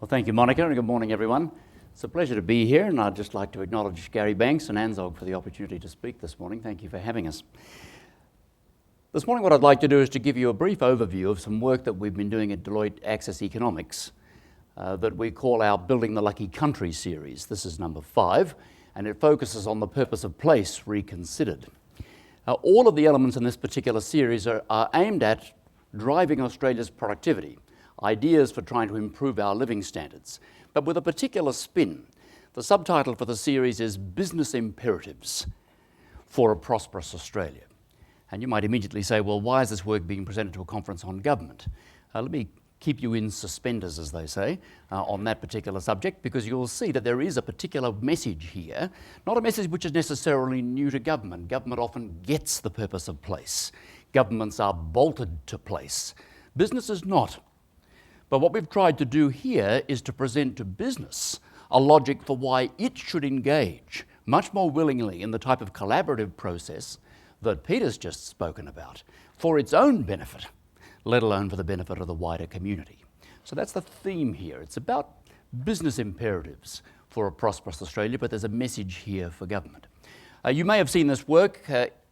Well, thank you, Monica, and good morning, everyone. It's a pleasure to be here, and I'd just like to acknowledge Gary Banks and ANZSOG for the opportunity to speak this morning. Thank you for having us. This morning, what I'd like to do is to give you a brief overview of some work that we've been doing at Deloitte Access Economics that we call our Building the Lucky Country series. This is number 5, and it focuses on the purpose of place reconsidered. All of the elements in this particular series are aimed at driving Australia's productivity, ideas for trying to improve our living standards, but with a particular spin. The subtitle for the series is Business Imperatives for a Prosperous Australia. And you might immediately say, well, why is this work being presented to a conference on government? Let me keep you in suspenders, as they say, on that particular subject, because you'll see that there is a particular message here, not a message which is necessarily new to government. Government often gets the purpose of place. Governments are bolted to place. Business is not. But what we've tried to do here is to present to business a logic for why it should engage much more willingly in the type of collaborative process that Peter's just spoken about for its own benefit, let alone for the benefit of the wider community. So that's the theme here. It's about business imperatives for a prosperous Australia, but there's a message here for government. You may have seen this work.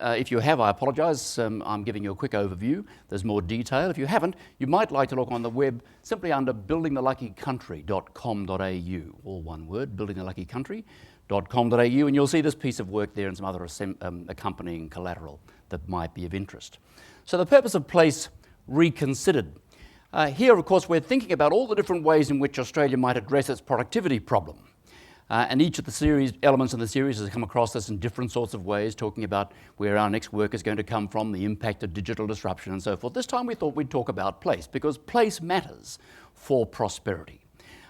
If you have, I apologise. I'm giving you a quick overview. There's more detail. If you haven't, you might like to look on the web simply under buildingtheluckycountry.com.au, all one word, buildingtheluckycountry.com.au, and you'll see this piece of work there and some other accompanying collateral that might be of interest. So the purpose of place reconsidered. Here, of course, we're thinking about all the different ways in which Australia might address its productivity problem. And each of the elements in the series has come across this in different sorts of ways, talking about where our next work is going to come from, the impact of digital disruption and so forth. This time we thought we'd talk about place, because place matters for prosperity.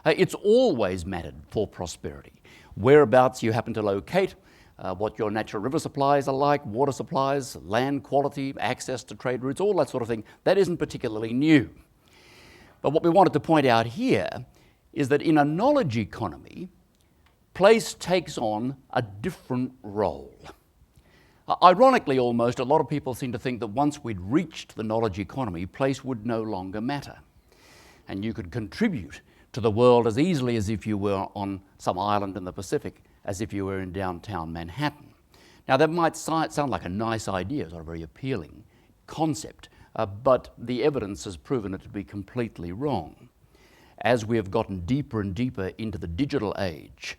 It's always mattered for prosperity. Whereabouts you happen to locate, what your natural river supplies are like, water supplies, land quality, access to trade routes, all that sort of thing, that isn't particularly new. But what we wanted to point out here is that in a knowledge economy, place takes on a different role. Ironically, almost, a lot of people seem to think that once we'd reached the knowledge economy, place would no longer matter. And you could contribute to the world as easily as if you were on some island in the Pacific, as if you were in downtown Manhattan. Now, that might sound like a nice idea, it's not a very appealing concept, but the evidence has proven it to be completely wrong. As we have gotten deeper and deeper into the digital age,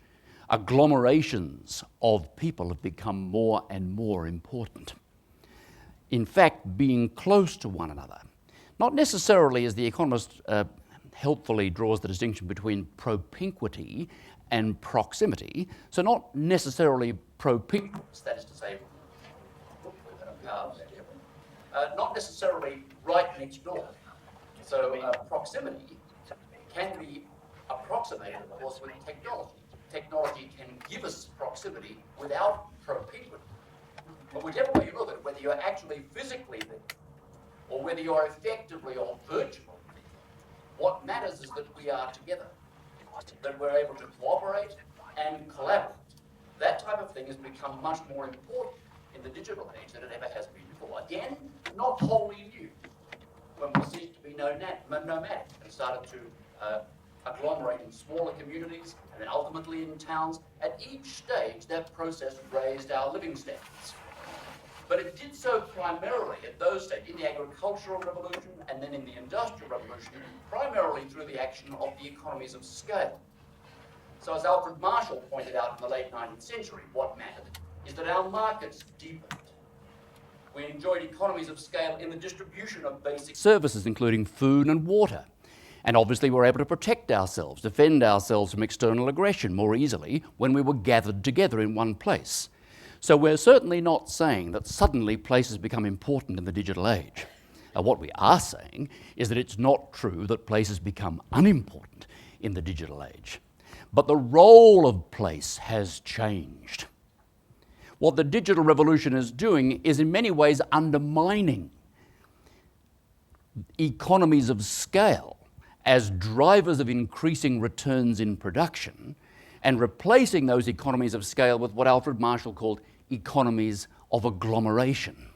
agglomerations of people have become more and more important. In fact, being close to one another, not necessarily as the economist helpfully draws the distinction between propinquity and proximity, so not necessarily propinquous, that is to say, not necessarily right next door. So proximity can be approximated, of course, with technology. Technology can give us proximity without propinquity. But whichever way you look at it, whether you're actually physically there, or whether you're effectively or virtually there, what matters is that we are together, that we're able to cooperate and collaborate. That type of thing has become much more important in the digital age than it ever has been before. Again, not wholly new, when we ceased to be nomadic and started to agglomerate in smaller communities and then ultimately in towns. At each stage, that process raised our living standards. But it did so primarily at those stages, in the agricultural revolution and then in the industrial revolution, primarily through the action of the economies of scale. So as Alfred Marshall pointed out in the late 19th century, what mattered is that our markets deepened. We enjoyed economies of scale in the distribution of basic services, including food and water. And obviously we're able to protect ourselves, defend ourselves from external aggression more easily when we were gathered together in one place. So we're certainly not saying that suddenly places become important in the digital age. What we are saying is that it's not true that places become unimportant in the digital age. But the role of place has changed. What the digital revolution is doing is in many ways undermining economies of scale as drivers of increasing returns in production, and replacing those economies of scale with what Alfred Marshall called economies of agglomeration.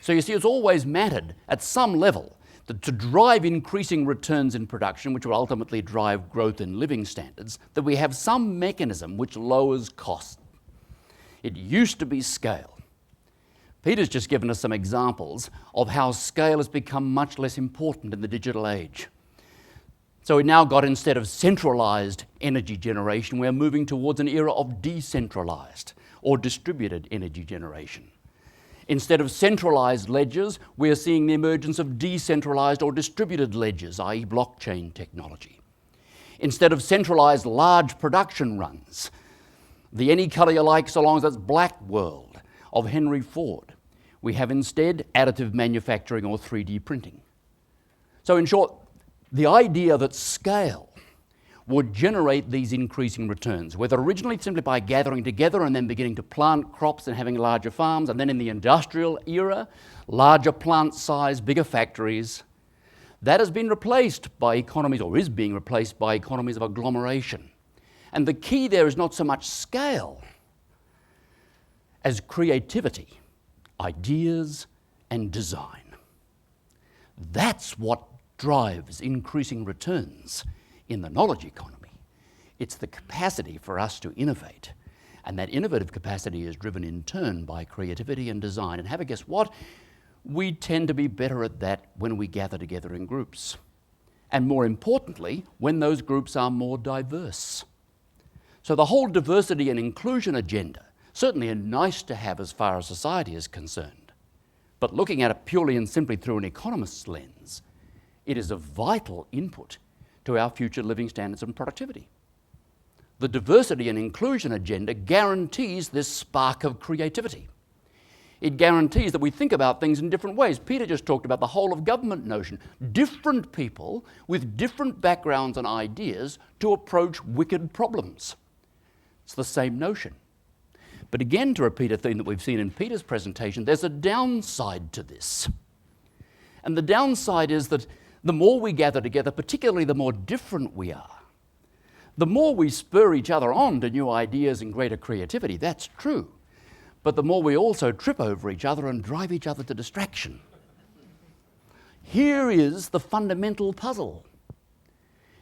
So you see, it's always mattered at some level to drive increasing returns in production, which will ultimately drive growth in living standards, that we have some mechanism which lowers costs. It used to be scale. Peter's just given us some examples of how scale has become much less important in the digital age. So we now got, instead of centralised energy generation, we're moving towards an era of decentralised or distributed energy generation. Instead of centralised ledgers, we're seeing the emergence of decentralised or distributed ledgers, i.e. blockchain technology. Instead of centralised large production runs, the any colour you like so long as it's black world of Henry Ford, we have instead additive manufacturing or 3D printing. So in short, the idea that scale would generate these increasing returns, whether originally simply by gathering together and then beginning to plant crops and having larger farms, and then in the industrial era, larger plant size, bigger factories, that has been replaced by economies, or is being replaced by economies of agglomeration. And the key there is not so much scale as creativity, ideas and design. That's what drives increasing returns in the knowledge economy. It's the capacity for us to innovate, and that innovative capacity is driven in turn by creativity and design. And have a guess what? We tend to be better at that when we gather together in groups, and more importantly, when those groups are more diverse. So the whole diversity and inclusion agenda certainly are nice to have as far as society is concerned, but looking at it purely and simply through an economist's lens, it is a vital input to our future living standards and productivity. The diversity and inclusion agenda guarantees this spark of creativity. It guarantees that we think about things in different ways. Peter just talked about the whole of government notion. Different people with different backgrounds and ideas to approach wicked problems. It's the same notion. But again, to repeat a theme that we've seen in Peter's presentation, there's a downside to this. And the downside is that the more we gather together, particularly the more different we are, the more we spur each other on to new ideas and greater creativity. That's true. But the more we also trip over each other and drive each other to distraction. Here is the fundamental puzzle.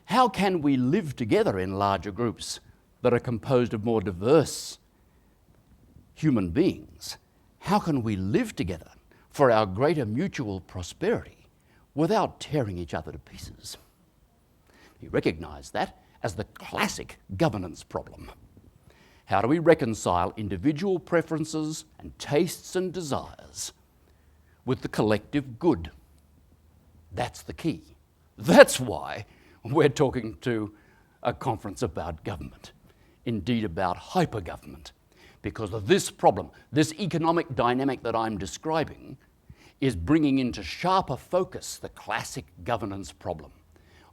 How can we live together in larger groups that are composed of more diverse human beings? How can we live together for our greater mutual prosperity without tearing each other to pieces? You recognise that as the classic governance problem. How do we reconcile individual preferences and tastes and desires with the collective good? That's the key. That's why we're talking to a conference about government, indeed about hyper-government, because of this problem, this economic dynamic that I'm describing is bringing into sharper focus the classic governance problem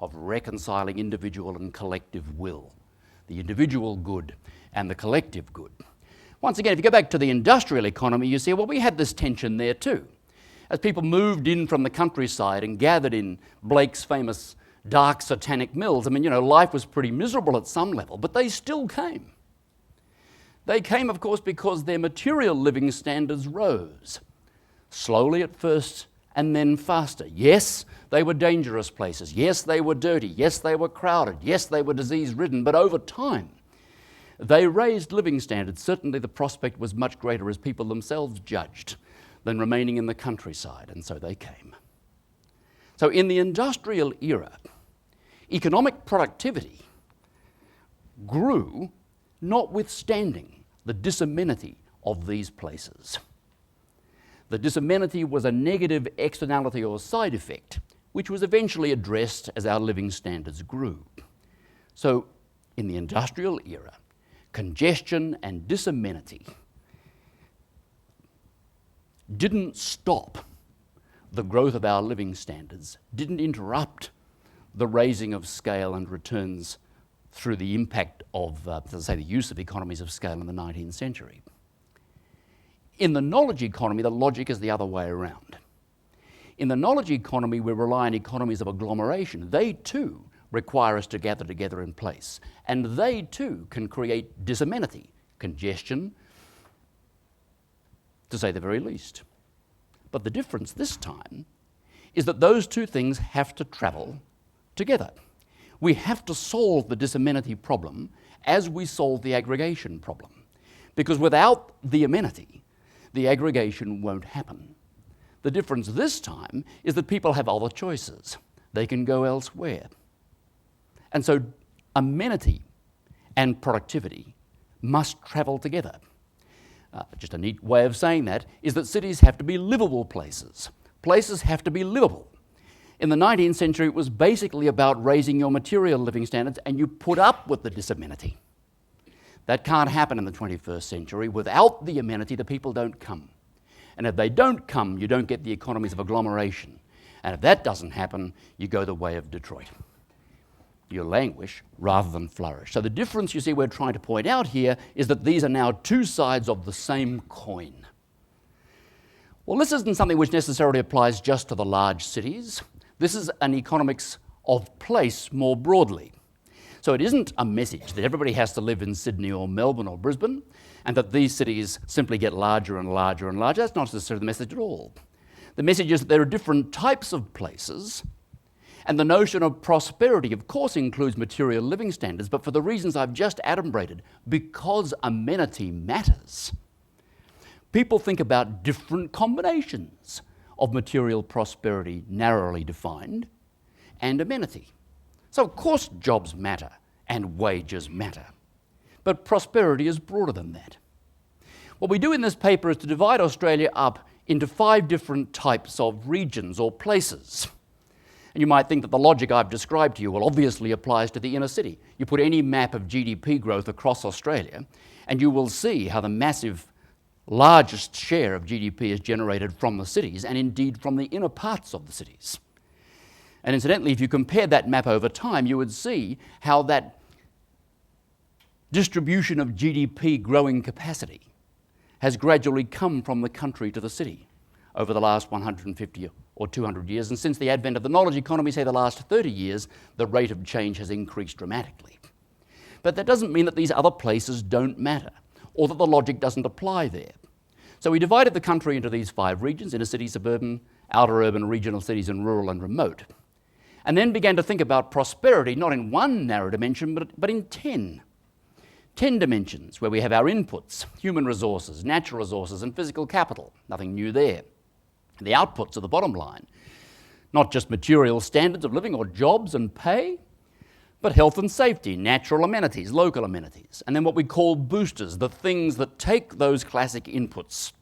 of reconciling individual and collective will, the individual good and the collective good. Once again, if you go back to the industrial economy, you see, well, we had this tension there too. As people moved in from the countryside and gathered in Blake's famous dark satanic mills, I mean, you know, life was pretty miserable at some level, but they still came. They came, of course, because their material living standards rose. Slowly at first, and then faster. Yes, they were dangerous places. Yes, they were dirty. Yes, they were crowded. Yes, they were disease-ridden. But over time, they raised living standards. Certainly the prospect was much greater, as people themselves judged, than remaining in the countryside, and so they came. So in the industrial era, economic productivity grew notwithstanding the disamenity of these places. The disamenity was a negative externality or side effect, which was eventually addressed as our living standards grew. So, in the industrial era, congestion and disamenity didn't stop the growth of our living standards, didn't interrupt the raising of scale and returns through the impact of, the use of economies of scale in the 19th century. In the knowledge economy, the logic is the other way around. In the knowledge economy, we rely on economies of agglomeration. They too require us to gather together in place, and they too can create disamenity, congestion, to say the very least. But the difference this time is that those two things have to travel together. We have to solve the disamenity problem as we solve the aggregation problem, because without the amenity, the aggregation won't happen. The difference this time is that people have other choices. They can go elsewhere. And so amenity and productivity must travel together. Just a neat way of saying that is that cities have to be livable places. Places have to be livable. In the 19th century, it was basically about raising your material living standards, and you put up with the disamenity. That can't happen in the 21st century. Without the amenity, the people don't come. And if they don't come, you don't get the economies of agglomeration. And if that doesn't happen, you go the way of Detroit. You languish rather than flourish. So the difference you see we're trying to point out here is that these are now two sides of the same coin. Well, this isn't something which necessarily applies just to the large cities. This is an economics of place more broadly. So it isn't a message that everybody has to live in Sydney or Melbourne or Brisbane, and that these cities simply get larger and larger and larger. That's not necessarily the message at all. The message is that there are different types of places, and the notion of prosperity, of course, includes material living standards, but for the reasons I've just adumbrated, because amenity matters, people think about different combinations of material prosperity, narrowly defined, and amenity. So of course jobs matter and wages matter, but prosperity is broader than that. What we do in this paper is to divide Australia up into 5 different types of regions or places. And you might think that the logic I've described to you well obviously applies to the inner city. You put any map of GDP growth across Australia and you will see how the massive largest share of GDP is generated from the cities, and indeed from the inner parts of the cities. And incidentally, if you compare that map over time, you would see how that distribution of GDP growing capacity has gradually come from the country to the city over the last 150 or 200 years. And since the advent of the knowledge economy, say the last 30 years, the rate of change has increased dramatically. But that doesn't mean that these other places don't matter, or that the logic doesn't apply there. So we divided the country into these 5 regions: inner city, suburban, outer urban, regional cities, and rural and remote. And then began to think about prosperity, not in one narrow dimension, but in 10. 10 dimensions, where we have our inputs, human resources, natural resources, and physical capital. Nothing new there. And the outputs are the bottom line. Not just material standards of living or jobs and pay, but health and safety, natural amenities, local amenities, and then what we call boosters, the things that take those classic inputs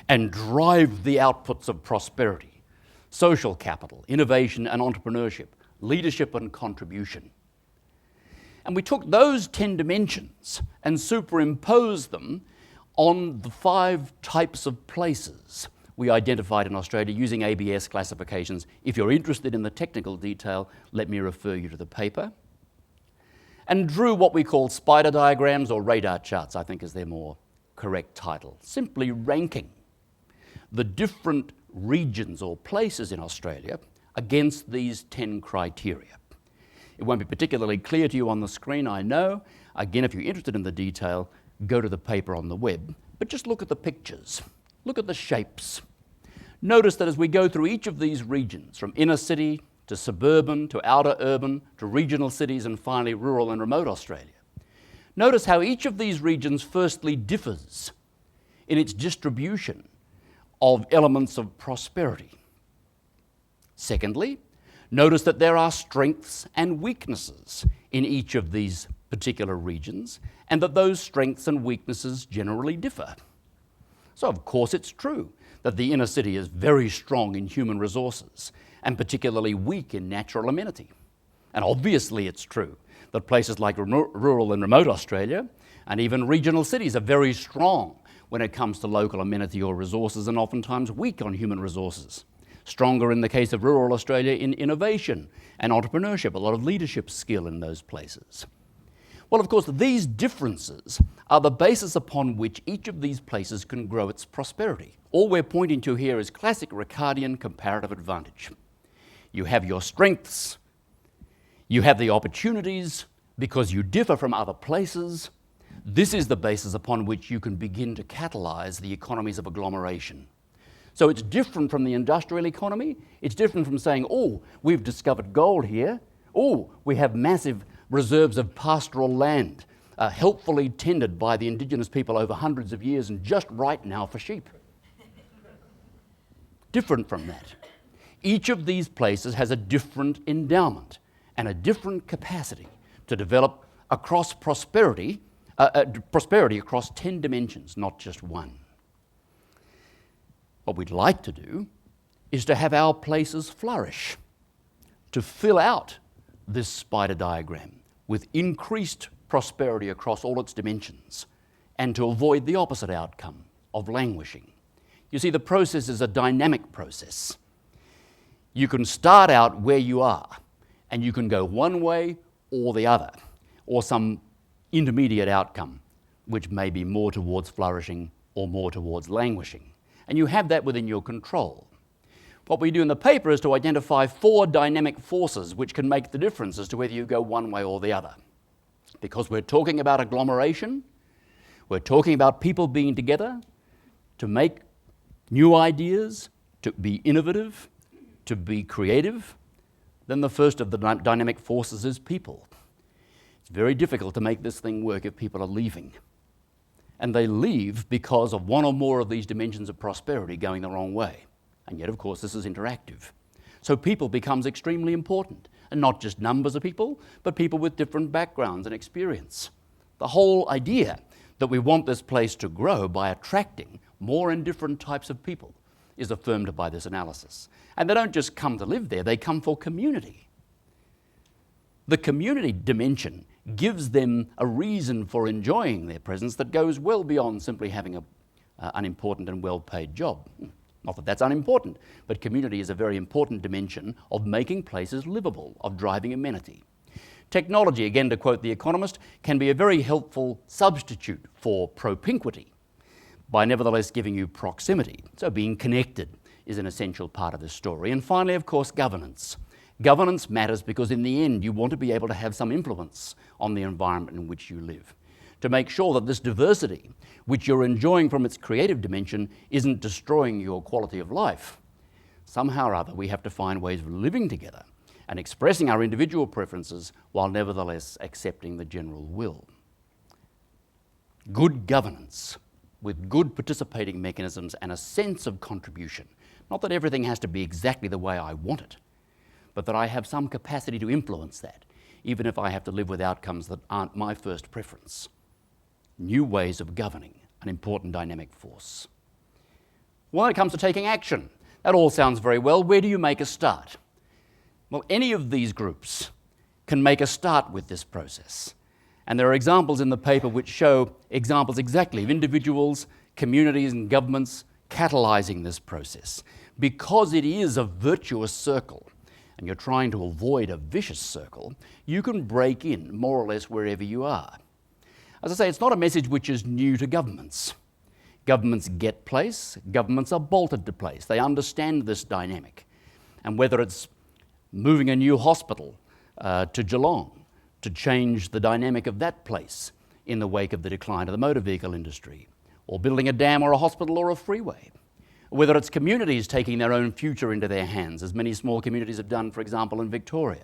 and drive the outputs of prosperity: social capital, innovation and entrepreneurship, leadership and contribution. And we took those 10 dimensions and superimposed them on the 5 types of places we identified in Australia using ABS classifications. If you're interested in the technical detail, let me refer you to the paper. And drew what we call spider diagrams, or radar charts, I think is their more correct title, simply ranking the different regions or places in Australia against these 10 criteria. It won't be particularly clear to you on the screen, I know. Again, if you're interested in the detail, go to the paper on the web, but just look at the pictures. Look at the shapes. Notice that as we go through each of these regions, from inner city to suburban to outer urban to regional cities and finally rural and remote Australia, notice how each of these regions firstly differs in its distribution of elements of prosperity. Secondly, notice that there are strengths and weaknesses in each of these particular regions, and that those strengths and weaknesses generally differ. So of course it's true that the inner city is very strong in human resources and particularly weak in natural amenity. And obviously it's true that places like rural and remote Australia and even regional cities are very strong when it comes to local amenity or resources, and oftentimes weak on human resources. Stronger in the case of rural Australia in innovation and entrepreneurship, a lot of leadership skill in those places. Well, of course, these differences are the basis upon which each of these places can grow its prosperity. All we're pointing to here is classic Ricardian comparative advantage. You have your strengths, you have the opportunities because you differ from other places. This is the basis upon which you can begin to catalyse the economies of agglomeration. So it's different from the industrial economy. It's different from saying, oh, we've discovered gold here. Oh, we have massive reserves of pastoral land, helpfully tended by the indigenous people over hundreds of years and just right now for sheep. Different from that. Each of these places has a different endowment and a different capacity to develop across prosperity across 10 dimensions, not just one. What we'd like to do is to have our places flourish, to fill out this spider diagram with increased prosperity across all its dimensions, and to avoid the opposite outcome of languishing. You see, the process is a dynamic process. You can start out where you are, and you can go one way or the other, or some intermediate outcome, which may be more towards flourishing or more towards languishing. And you have that within your control. What we do in the paper is to identify 4 dynamic forces which can make the difference as to whether you go one way or the other. Because we're talking about agglomeration, we're talking about people being together to make new ideas, to be innovative, to be creative, then the first of the dynamic forces is people. It's very difficult to make this thing work if people are leaving. And they leave because of one or more of these dimensions of prosperity going the wrong way. And yet, of course, this is interactive. So people becomes extremely important, and not just numbers of people, but people with different backgrounds and experience. The whole idea that we want this place to grow by attracting more and different types of people is affirmed by this analysis. And they don't just come to live there, they come for community. The community dimension gives them a reason for enjoying their presence that goes well beyond simply having an important and well-paid job. Not that that's unimportant, but community is a very important dimension of making places livable, of driving amenity. Technology, again to quote The Economist, can be a very helpful substitute for propinquity by nevertheless giving you proximity. So being connected is an essential part of this story. And finally, of course, governance. Governance matters because in the end you want to be able to have some influence on the environment in which you live, to make sure that this diversity, which you're enjoying from its creative dimension, isn't destroying your quality of life. Somehow or other we have to find ways of living together and expressing our individual preferences while nevertheless accepting the general will. Good governance with good participating mechanisms and a sense of contribution. Not that everything has to be exactly the way I want it, but that I have some capacity to influence that, even if I have to live with outcomes that aren't my first preference. New ways of governing, an important dynamic force. When it comes to taking action, that all sounds very well. Where do you make a start? Well, any of these groups can make a start with this process. And there are examples in the paper which show examples exactly of individuals, communities and governments catalysing this process. Because it is a virtuous circle, and you're trying to avoid a vicious circle, you can break in more or less wherever you are. As I say, it's not a message which is new to governments. Governments get place, governments are bolted to place. They understand this dynamic. And whether it's moving a new hospital to Geelong to change the dynamic of that place in the wake of the decline of the motor vehicle industry, or building a dam or a hospital or a freeway, whether it's communities taking their own future into their hands, as many small communities have done, for example, in Victoria.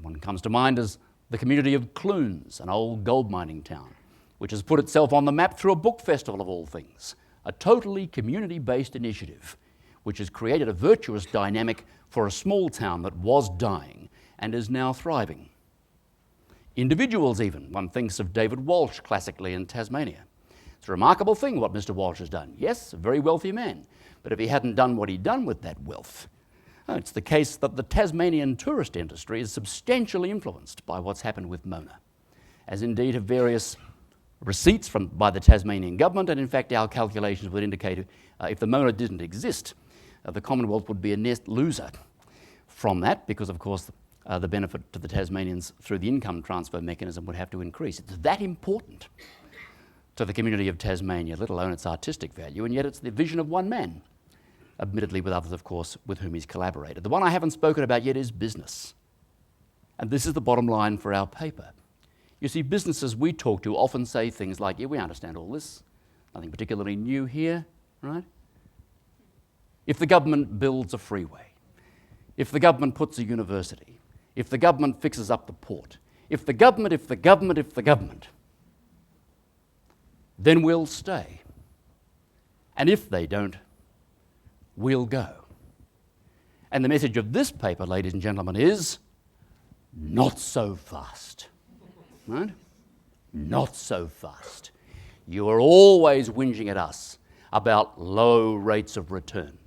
One comes to mind as the community of Clunes, an old gold mining town, which has put itself on the map through a book festival of all things, a totally community-based initiative, which has created a virtuous dynamic for a small town that was dying and is now thriving. Individuals even, one thinks of David Walsh classically in Tasmania. It's a remarkable thing what Mr. Walsh has done. Yes, a very wealthy man, but if he hadn't done what he'd done with that wealth, it's the case that the Tasmanian tourist industry is substantially influenced by what's happened with Mona, as indeed have various receipts by the Tasmanian government, and in fact our calculations would indicate if the Mona didn't exist, the Commonwealth would be a net loser from that, because of course the benefit to the Tasmanians through the income transfer mechanism would have to increase. It's that important to the community of Tasmania, let alone its artistic value, and yet it's the vision of one man, admittedly with others, of course, with whom he's collaborated. The one I haven't spoken about yet is business. And this is the bottom line for our paper. You see, businesses we talk to often say things like, yeah, we understand all this, nothing particularly new here, right? if the government builds a freeway, if the government puts a university, if the government fixes up the port, if the government, then we'll stay. And if they don't, we'll go. And the message of this paper, ladies and gentlemen, is not so fast. Right? Not so fast. You are always whinging at us about low rates of return.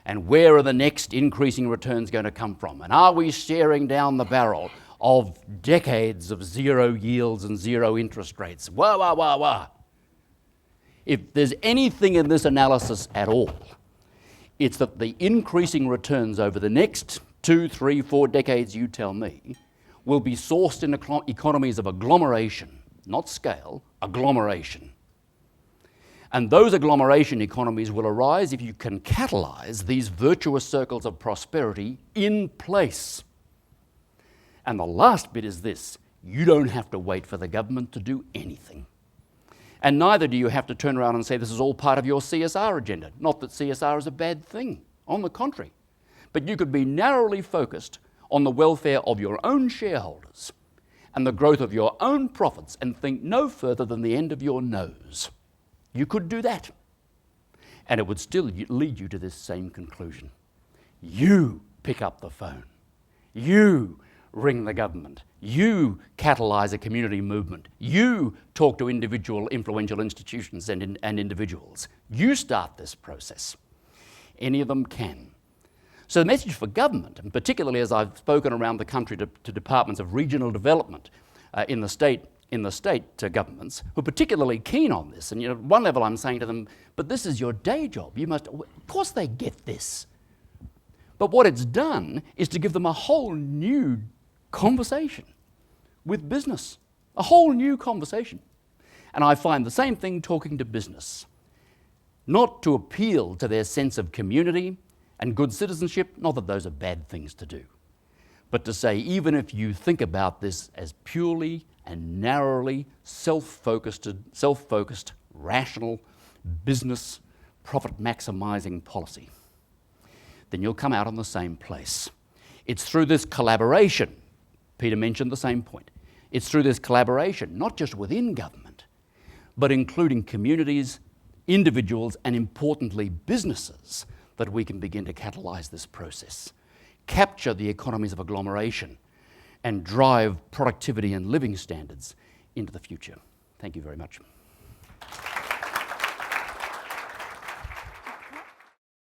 And where are the next increasing returns going to come from? And are we staring down the barrel of decades of zero yields and zero interest rates? Wah, wah, wah, wah. If there's anything in this analysis at all, it's that the increasing returns over the next 2, 3, 4 decades, you tell me, will be sourced in economies of agglomeration, not scale, agglomeration. And those agglomeration economies will arise if you can catalyse these virtuous circles of prosperity in place. And the last bit is this: you don't have to wait for the government to do anything. And neither do you have to turn around and say this is all part of your CSR agenda. Not that CSR is a bad thing, on the contrary. But you could be narrowly focused on the welfare of your own shareholders and the growth of your own profits and think no further than the end of your nose. You could do that. And it would still lead you to this same conclusion. You pick up the phone. You ring the government. You catalyse a community movement. You talk to individual influential institutions and individuals. You start this process. Any of them can. So the message for government, and particularly as I've spoken around the country to departments of regional development in the state governments, who are particularly keen on this, and at one level I'm saying to them, but this is your day job. You must, of course they get this. But what it's done is to give them a whole new conversation with business, a whole new conversation. And I find the same thing talking to business. Not to appeal to their sense of community and good citizenship, not that those are bad things to do, but to say even if you think about this as purely and narrowly self-focused, rational business profit-maximising policy, then you'll come out on the same place. It's through this collaboration, Peter mentioned the same point, it's through this collaboration, not just within government, but including communities, individuals, and importantly businesses, that we can begin to catalyse this process, capture the economies of agglomeration, and drive productivity and living standards into the future. Thank you very much.